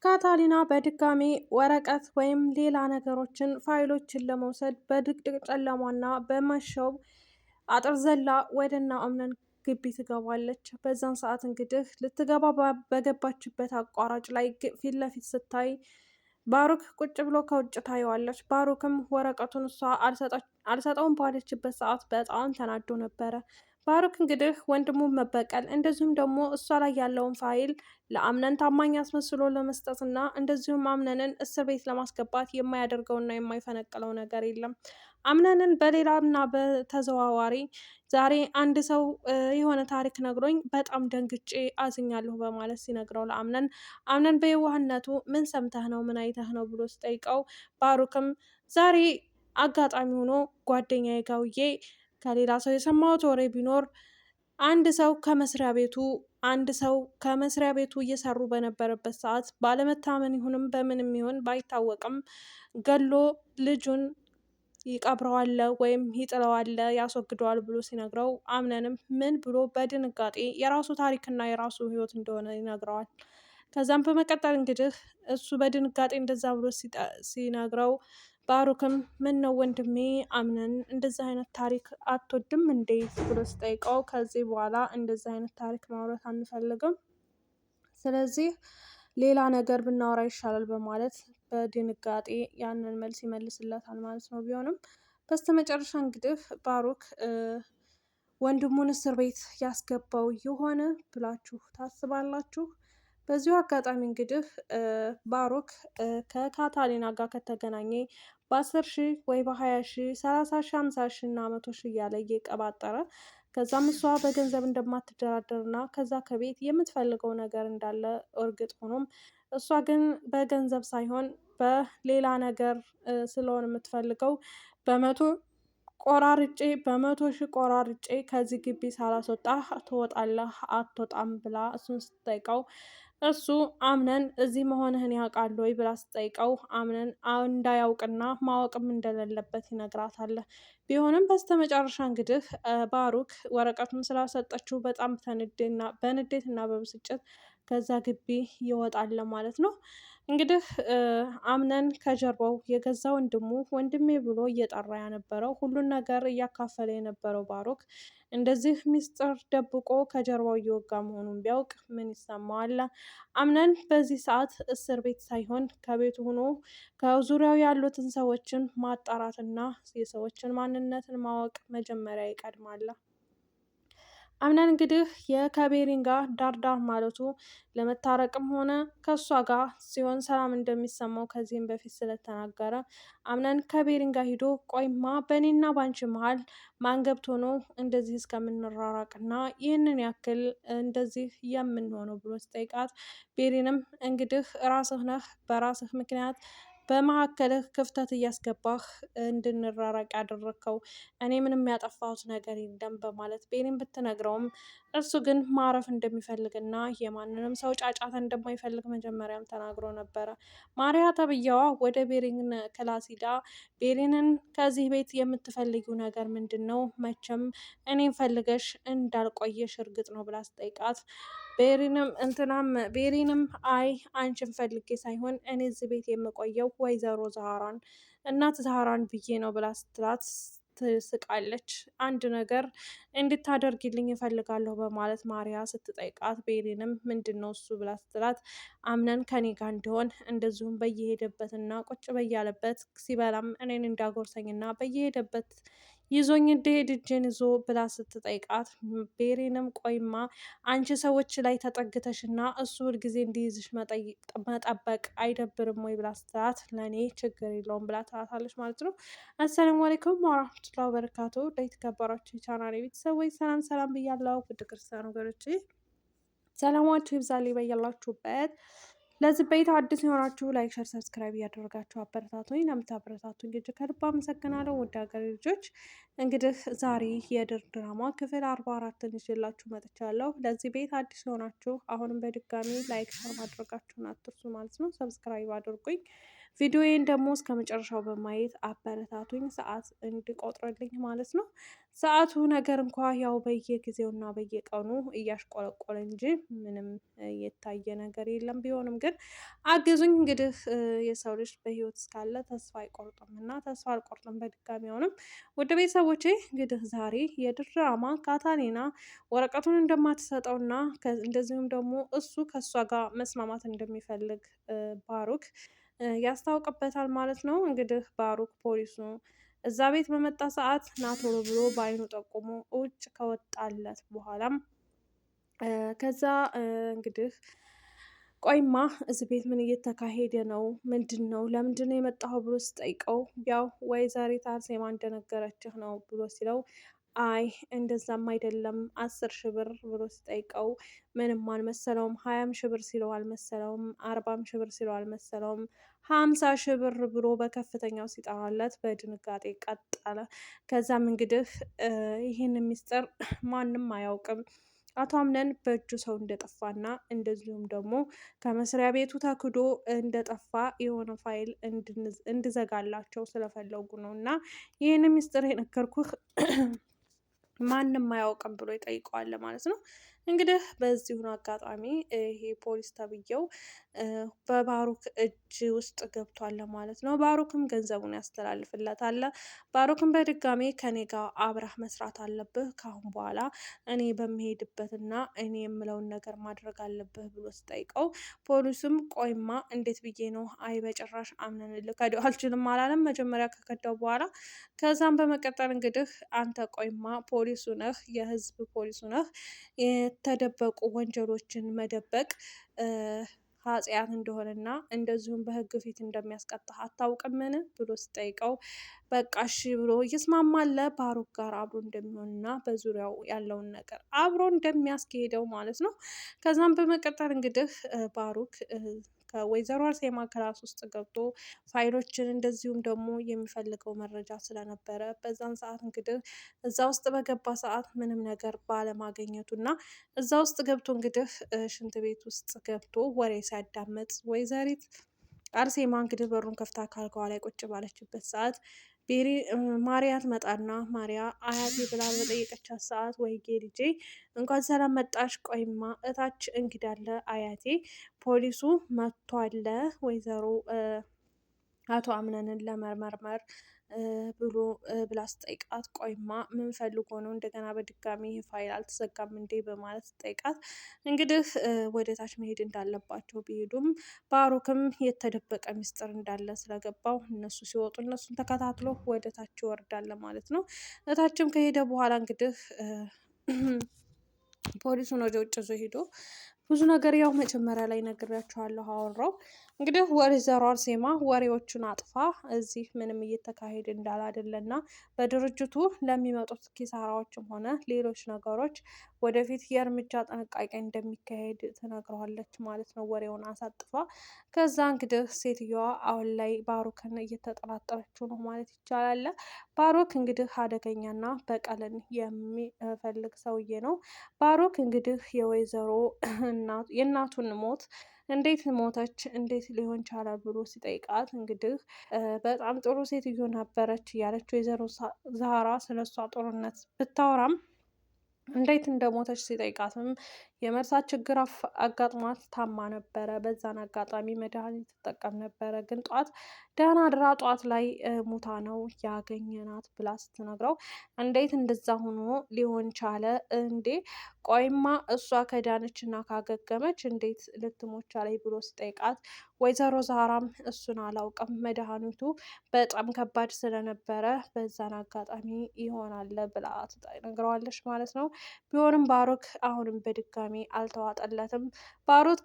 ካታሊና በድጋሚ ወረቀት ወይም ሌላ ነገሮችን ፋይሎችን ለመውሰድ በድቅድቅ ጨለማና በመሸው አጥር ዘላ ወደ እነ አምነን ግቢ ትገባለች። በዛን ሰዓት እንግዲህ ልትገባ በገባችበት አቋራጭ ላይ ፊት ለፊት ስታይ ባሩክ ቁጭ ብሎ ከውጭ ታየዋለች። ባሩክም ወረቀቱን እሷ አልሰጠውም ባለችበት ሰዓት በጣም ተናዶ ነበረ። ባሩክ እንግዲህ ወንድሙን መበቀል እንደዚሁም ደግሞ እሷ ላይ ያለውን ፋይል ለአምነን ታማኝ አስመስሎ ለመስጠት እና እንደዚሁም አምነንን እስር ቤት ለማስገባት የማያደርገውና የማይፈነቅለው ነገር የለም። አምነንን በሌላና በተዘዋዋሪ ዛሬ አንድ ሰው የሆነ ታሪክ ነግሮኝ በጣም ደንግጬ አዝኛለሁ በማለት ሲነግረው አምነን በየዋህነቱ ምን ሰምተህ ነው ምን አይተህ ነው ብሎ ሲጠይቀው ባሩክም ዛሬ አጋጣሚ ሆኖ ጓደኛዬ ጋር ውዬ ከሌላ ሰው የሰማሁት ወሬ ቢኖር አንድ ሰው ከመስሪያ ቤቱ እየሰሩ በነበረበት ሰዓት ባለመታመን ይሁንም በምንም ይሁን ባይታወቅም ገሎ ልጁን ይቀብረዋል ወይም ይጥለዋል ያስወግደዋል ብሎ ሲነግረው አምነንም ምን ብሎ በድንጋጤ የራሱ ታሪክና የራሱ ሕይወት እንደሆነ ይነግረዋል። ከዛም በመቀጠል እንግዲህ እሱ በድንጋጤ እንደዛ ብሎ ሲነግረው ባሩክም ምን ነው ወንድሜ አምነን እንደዚህ አይነት ታሪክ አትወድም እንዴ ብሎ ሲጠይቀው ከዚህ በኋላ እንደዚህ አይነት ታሪክ ማውራት አንፈልግም፣ ስለዚህ ሌላ ነገር ብናወራ ይሻላል በማለት በድንጋጤ ያንን መልስ ይመልስለታል ማለት ነው። ቢሆንም በስተመጨረሻ እንግዲህ ባሩክ ወንድሙን እስር ቤት ያስገባው የሆነ ብላችሁ ታስባላችሁ? በዚሁ አጋጣሚ እንግዲህ ባሩክ ከካታሊና ጋር ከተገናኘ በ10,000 ወይ በ20,000 30,000 50,000 እና 100,000 እያለ እየቀባጠረ ከዛም እሷ በገንዘብ እንደማትደራደርና ከዛ ከቤት የምትፈልገው ነገር እንዳለ እርግጥ ሆኖም እሷ ግን በገንዘብ ሳይሆን በሌላ ነገር ስለሆነ የምትፈልገው በ100,000 ቆራርጬ ከዚህ ግቢ ሳላስወጣ ትወጣለህ አትወጣም ብላ እሱን ስትጠይቀው እሱ አምነን እዚህ መሆንህን ያውቃል ወይ ብላ ስትጠይቀው አምነን እንዳያውቅና ማወቅም እንደሌለበት ይነግራታል። ቢሆንም በስተመጨረሻ እንግዲህ ባሩክ ወረቀቱን ስላሰጠችው በጣም በንዴትና በብስጭት ከዛ ግቢ ይወጣል ማለት ነው። እንግዲህ አምነን ከጀርባው የገዛ ወንድሜ ብሎ እየጠራ የነበረው ሁሉን ነገር እያካፈለ የነበረው ባሩክ እንደዚህ ሚስጥር ደብቆ ከጀርባው እየወጋ መሆኑን ቢያውቅ ምን ይሰማዋል? አምነን በዚህ ሰዓት እስር ቤት ሳይሆን ከቤቱ ሆኖ ከዙሪያው ያሉትን ሰዎችን ማጣራትና የሰዎችን ማንነትን ማወቅ መጀመሪያ ይቀድማል። አምነን እንግዲህ ከቤሪን ጋር ዳርዳር ማለቱ ለመታረቅም ሆነ ከእሷ ጋር ሲሆን ሰላም እንደሚሰማው ከዚህም በፊት ስለተናገረ አምነን ከቤሪን ጋር ሂዶ ቆይማ በእኔና ባንቺ መሀል ማን ገብቶ ነው እንደዚህ እስከምንራራቅና ይህንን ያክል እንደዚህ የምንሆነው ብሎ ሲጠይቃት ቤሪንም እንግዲህ ራስህ ነህ በራስህ ምክንያት በመካከልህ ክፍተት እያስገባህ እንድንራራቅ ያደረግከው እኔ ምንም ያጠፋሁት ነገር የለም በማለት ቤሪን ብትነግረውም እሱ ግን ማረፍ እንደሚፈልግና የማንንም ሰው ጫጫታ እንደማይፈልግ መጀመሪያም ተናግሮ ነበረ። ማሪያ ተብያዋ ወደ ቤሪን ክላስ ሂዳ ቤሪንን ከዚህ ቤት የምትፈልጊው ነገር ምንድን ነው? መቼም እኔን ፈልገሽ እንዳልቆየሽ እርግጥ ነው ብላ ስጠይቃት ቤሪንም አይ አንቺን ፈልጌ ሳይሆን እኔ እዚህ ቤት የምቆየው ወይዘሮ ዛህራን እናት ዛህራን ብዬ ነው ብላ ስትላት ትስቃለች። አንድ ነገር እንድታደርጊልኝ እፈልጋለሁ በማለት ማሪያ ስትጠይቃት ቤሪንም ምንድን ነው እሱ ብላ ስትላት አምነን ከኔ ጋር እንዲሆን እንደዚሁም በየሄደበትና ቁጭ በያለበት ሲበላም እኔን እንዳጎርሰኝና በየሄደበት ይዞኝ እንደሄድ እጄን ይዞ ብላ ስትጠይቃት ቤሪንም ቆይማ አንቺ ሰዎች ላይ ተጠግተሽና እሱ ሁልጊዜ እንዲይዝሽ መጠበቅ አይደብርም ወይ ብላ ስትላት ለእኔ ችግር የለውም ብላ ትላታለች ማለት ነው። አሰላሙ አለይኩም ወራህመቱላሂ ወበረካቱ። የተከበራችሁ የቻናሌ ቤተሰቦች ሰላም ሰላም ብያለሁ። ውድ ክርስቲያን ወገኖቼ ሰላማችሁ ይብዛልኝ በያላችሁበት። ለዚህ ቤት አዲስ የሆናችሁ ላይክ፣ ሸር፣ ሰብስክራይብ እያደረጋችሁ አበረታቱኝ። ለምታበረታቱኝ እጅግ ከልብ አመሰግናለሁ። ውድ ሀገሬ ልጆች እንግዲህ ዛሬ የድር ድራማ ክፍል 44ን ይዤላችሁ መጥቻለሁ። ለዚህ ቤት አዲስ የሆናችሁ አሁንም በድጋሚ ላይክ፣ ሸር ማድረጋችሁን አትርሱ ማለት ነው። ሰብስክራይብ አድርጉኝ። ቪዲዮዬን ደግሞ እስከ መጨረሻው በማየት አበረታቱኝ፣ ሰዓት እንዲቆጥርልኝ ማለት ነው። ሰዓቱ ነገር እንኳ ያው በየጊዜውና በየቀኑ እያሽቆለቆለ እንጂ ምንም የታየ ነገር የለም። ቢሆንም ግን አግዙኝ እንግዲህ የሰው ልጅ በህይወት እስካለ ተስፋ አይቆርጥም እና ተስፋ አልቆርጥም በድጋሚ አሁንም ወደ ቤተሰቦቼ እንግዲህ ዛሬ የድራማ ካታሊና ወረቀቱን እንደማትሰጠውና እንደዚሁም ደግሞ እሱ ከእሷ ጋር መስማማት እንደሚፈልግ ባሩክ ያስታውቅበታል ማለት ነው። እንግዲህ ባሩክ ፖሊሱ እዛ ቤት በመጣ ሰዓት ና ቶሎ ብሎ በአይኑ ጠቁሞ ውጭ ከወጣለት በኋላም ከዛ እንግዲህ ቆይማ እዚህ ቤት ምን እየተካሄደ ነው? ምንድን ነው? ለምንድን ነው የመጣኸው? ብሎ ሲጠይቀው ያው ወይዘሪት አርሴማ እንደነገረችህ ነው ብሎ ሲለው አይ እንደዛም አይደለም 10 ሺህ ብር ብሎ ሲጠይቀው ምንም አልመሰለውም። 20 ሺህ ብር ሲለው አልመሰለውም። 40 ሺህ ብር ሲለው አልመሰለውም። 50 ሺህ ብር ብሎ በከፍተኛው ሲጠራለት በድንጋጤ ቀጠለ። ከዛም እንግዲህ ይህን ሚስጥር ማንም አያውቅም አቶ አምነን በእጁ ሰው እንደጠፋና እንደዚሁም ደግሞ ከመስሪያ ቤቱ ተክዶ እንደጠፋ የሆነ ፋይል እንድዘጋላቸው ስለፈለጉ ነው እና ይህን ሚስጥር የነገርኩህ ማንም አያውቅም ብሎ ይጠይቀዋል ማለት ነው። እንግዲህ በዚሁን አጋጣሚ ይሄ ፖሊስ ተብዬው በባሩክ እጅ ውስጥ ገብቷል ማለት ነው። ባሩክም ገንዘቡን ያስተላልፍለታል። ባሩክም በድጋሜ ከኔ ጋር አብረህ መስራት አለብህ ካሁን በኋላ እኔ በሚሄድበትና እኔ የምለውን ነገር ማድረግ አለብህ ብሎ ስጠይቀው ፖሊሱም ቆይማ እንዴት ብዬ ነው አይ በጭራሽ አምነን ልከደው አልችልም አላለም መጀመሪያ ከከዳው በኋላ። ከዛም በመቀጠል እንግዲህ አንተ ቆይማ ፖሊሱ ነህ፣ የህዝብ ፖሊሱ ነህ፣ የተደበቁ ወንጀሎችን መደበቅ ኃጢአት እንደሆነና እንደዚሁም በህግ ፊት እንደሚያስቀጣህ አታውቅምን ብሎ ሲጠይቀው በቃ እሺ ብሎ ይስማማል ባሩክ ጋር አብሮ እንደሚሆንና በዙሪያው ያለውን ነገር አብሮ እንደሚያስኬደው ማለት ነው። ከዛም በመቀጠል እንግዲህ ባሩክ ከወይዘሮ አርሴማ ክላስ ውስጥ ገብቶ ፋይሎችን እንደዚሁም ደግሞ የሚፈልገው መረጃ ስለነበረ በዛን ሰዓት እንግዲህ እዛ ውስጥ በገባ ሰዓት ምንም ነገር ባለማግኘቱ እና እዛ ውስጥ ገብቶ እንግዲህ ሽንት ቤት ውስጥ ገብቶ ወሬ ሲያዳምጥ ወይዘሪት አርሴማ እንግዲህ በሩን ከፍታ ካልጋዋ ላይ ቁጭ ባለችበት ሰዓት ቤሪ ማሪያ ትመጣና ማሪያ አያቴ ብላ በጠየቀቻት ሰዓት ወይጌ ልጄ እንኳን ሰላም መጣሽ፣ ቆይማ እታች እንግዳ አለ አያቴ ፖሊሱ መጥቷል ወይዘሮ አቶ አምነንን ለመመርመር ብሎ ብላ ስጠይቃት ቆይማ ምን ፈልጎ ነው እንደገና በድጋሚ ይህ ፋይል አልተዘጋም እንዴ በማለት ስጠይቃት እንግዲህ ወደ ታች መሄድ እንዳለባቸው ቢሄዱም ባሩክም የተደበቀ ሚስጥር እንዳለ ስለገባው እነሱ ሲወጡ እነሱን ተከታትሎ ወደ ታች ይወርዳል ማለት ነው። እታችም ከሄደ በኋላ እንግዲህ ፖሊሱን ወደ ውጭ ይዞ ሄዶ ብዙ ነገር ያው መጀመሪያ ላይ ነግሬያቸዋለሁ አወራው እንግዲህ ወይዘሮ አርሴማ ወሬዎቹን አጥፋ እዚህ ምንም እየተካሄደ እንዳላደለና በድርጅቱ ለሚመጡት ኪሳራዎችም ሆነ ሌሎች ነገሮች ወደፊት የእርምጃ ጥንቃቄ እንደሚካሄድ ትነግረዋለች ማለት ነው። ወሬውን አሳጥፋ ከዛ እንግዲህ ሴትዮዋ አሁን ላይ ባሩክን እየተጠራጠረችው ነው ማለት ይቻላል። ባሩክ እንግዲህ አደገኛና በቀልን የሚፈልግ ሰውዬ ነው። ባሩክ እንግዲህ የወይዘሮ የእናቱን ሞት እንዴት ሞተች እንዴት ሊሆን ቻለ ብሎ ሲጠይቃት እንግዲህ በጣም ጥሩ ሴትዮ ነበረች እያለች ወይዘሮ ዛራ ስለሷ ጥሩነት ብታወራም እንዴት እንደሞተች ሲጠይቃትም የመርሳት ችግር አጋጥሟት ታማ ነበረ። በዛን አጋጣሚ መድኃኒት ትጠቀም ነበረ። ግን ጧት ደህና ድራ ጧት ላይ ሙታ ነው ያገኘናት ብላ ስትነግረው እንዴት እንደዛ ሆኖ ሊሆን ቻለ እንዴ? ቆይማ እሷ ከዳነች እና ካገገመች እንዴት ልትሞች አለኝ ብሎ ሲጠይቃት ወይዘሮ ዛራም እሱን አላውቅም መድኃኒቱ በጣም ከባድ ስለነበረ በዛን አጋጣሚ ይሆናል ብላ ትነግረዋለች ማለት ነው። ቢሆንም ባሩክ አሁንም በድጋሚ አልተዋጠለትም። ባሩክ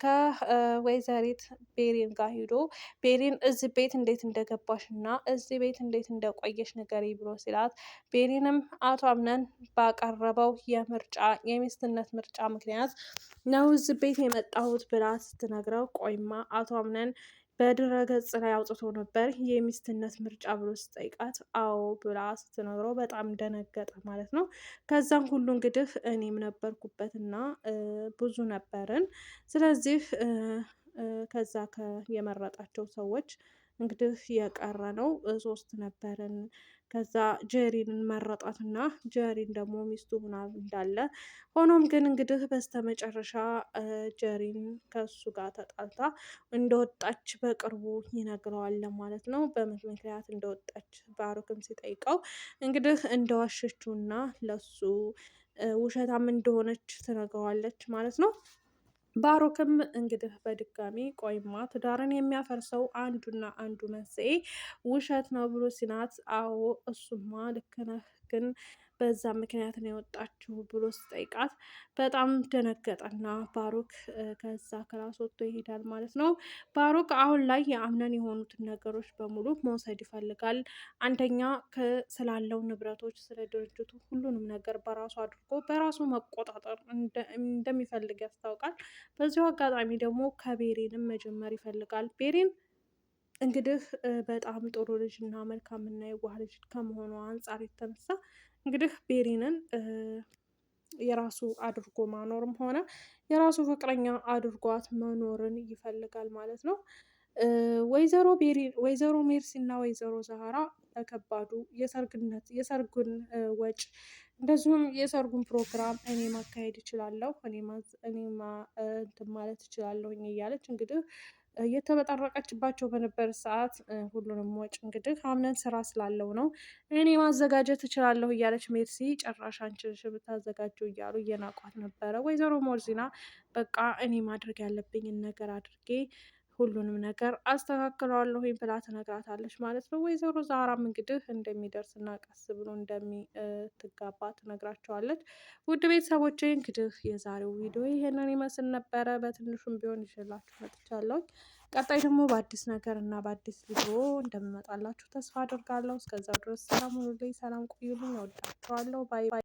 ከወይዘሪት ቤሪን ጋር ሂዶ ቤሪን እዚህ ቤት እንዴት እንደገባሽ እና እዚህ ቤት እንዴት እንደቆየሽ ንገሪ ብሎ ሲላት ቤሪንም አቶ አምነን ባቀረበው የሚስትነት ምርጫ ምክንያት ነው እዚህ ቤት የመጣሁት ብላ ስትነግረው ቆይማ አቶ አምነን በድረ ገጽ ላይ አውጥቶ ነበር የሚስትነት ምርጫ ብሎ ስጠይቃት አዎ ብላ ስትነግረው በጣም ደነገጠ ማለት ነው። ከዛም ሁሉ እንግዲህ እኔም ነበርኩበት እና ብዙ ነበርን። ስለዚህ ከዛ የመረጣቸው ሰዎች እንግዲህ የቀረ ነው 3 ነበርን። ከዛ ጀሪንን መረጣትና ጀሪን ደግሞ ሚስቱ ሆና እንዳለ ሆኖም ግን እንግዲህ በስተመጨረሻ ጀሪን ከሱ ጋር ተጣልታ እንደወጣች በቅርቡ ይነግረዋል ማለት ነው። በምን ምክንያት እንደወጣች ባሮክም ሲጠይቀው እንግዲህ እንደዋሸችውና ለሱ ውሸታም እንደሆነች ትነግረዋለች ማለት ነው። ባሮክም እንግዲህ በድጋሚ ቆይማ ትዳርን የሚያፈርሰው አንዱና አንዱ መንስኤ ውሸት ነው ብሎ ሲናት፣ አዎ እሱማ ልክ ነህ፣ ግን በዛ ምክንያት ነው የወጣችው ብሎ ሲጠይቃት በጣም ደነገጠና ባሮክ ከዛ ክላስ ወጥቶ ይሄዳል ማለት ነው። ባሮክ አሁን ላይ የአምነን የሆኑትን ነገሮች በሙሉ መውሰድ ይፈልጋል። አንደኛ ስላለው ንብረቶች፣ ስለ ድርጅቱ ሁሉንም ነገር በራሱ አድርጎ በራሱ መቆጣጠር እንደሚፈልግ ያስታውቃል። በዚሁ አጋጣሚ ደግሞ ከቤሬንም መጀመር ይፈልጋል። ቤሬን እንግዲህ በጣም ጥሩ ልጅ እና መልካም እና የዋህ ልጅ ከመሆኑ አንጻር የተነሳ እንግዲህ ቤሬንን የራሱ አድርጎ ማኖርም ሆነ የራሱ ፍቅረኛ አድርጓት መኖርን ይፈልጋል ማለት ነው። ወይዘሮ ሜርሲ እና ወይዘሮ ዛህራ በከባዱ የሰርጉን ወጪ እንደዚሁም የሰርጉን ፕሮግራም እኔ ማካሄድ እችላለሁ፣ እኔ እንትን ማለት እችላለሁኝ እያለች እንግዲህ እየተበጠረቀችባቸው በነበር ሰዓት ሁሉንም ወጪ እንግዲህ አምነን ስራ ስላለው ነው እኔ ማዘጋጀት እችላለሁ እያለች ሜርሲ ጭራሽ አንቺ ነሽ የምታዘጋጀው እያሉ እየናቋት ነበረ። ወይዘሮ ሞርዚና በቃ እኔ ማድረግ ያለብኝን ነገር አድርጌ ሁሉንም ነገር አስተካክለዋለሁኝ ብላ ትነግራታለች ማለት ነው። ወይዘሮ ዛራም እንግዲህ እንደሚደርስና ቀስ ብሎ እንደሚትጋባ ትነግራቸዋለች። ውድ ቤተሰቦቼ እንግዲህ የዛሬው ቪዲዮ ይሄንን ይመስል ነበረ። በትንሹም ቢሆን ይዤላችሁ መጥቻለሁ። ቀጣይ ደግሞ በአዲስ ነገር እና በአዲስ ቪዲዮ እንደምመጣላችሁ ተስፋ አድርጋለሁ። እስከዛው ድረስ ሰላም ሁኑልኝ፣ ሰላም ቆዩልኝ። እወዳችኋለሁ። ባይ ባይ።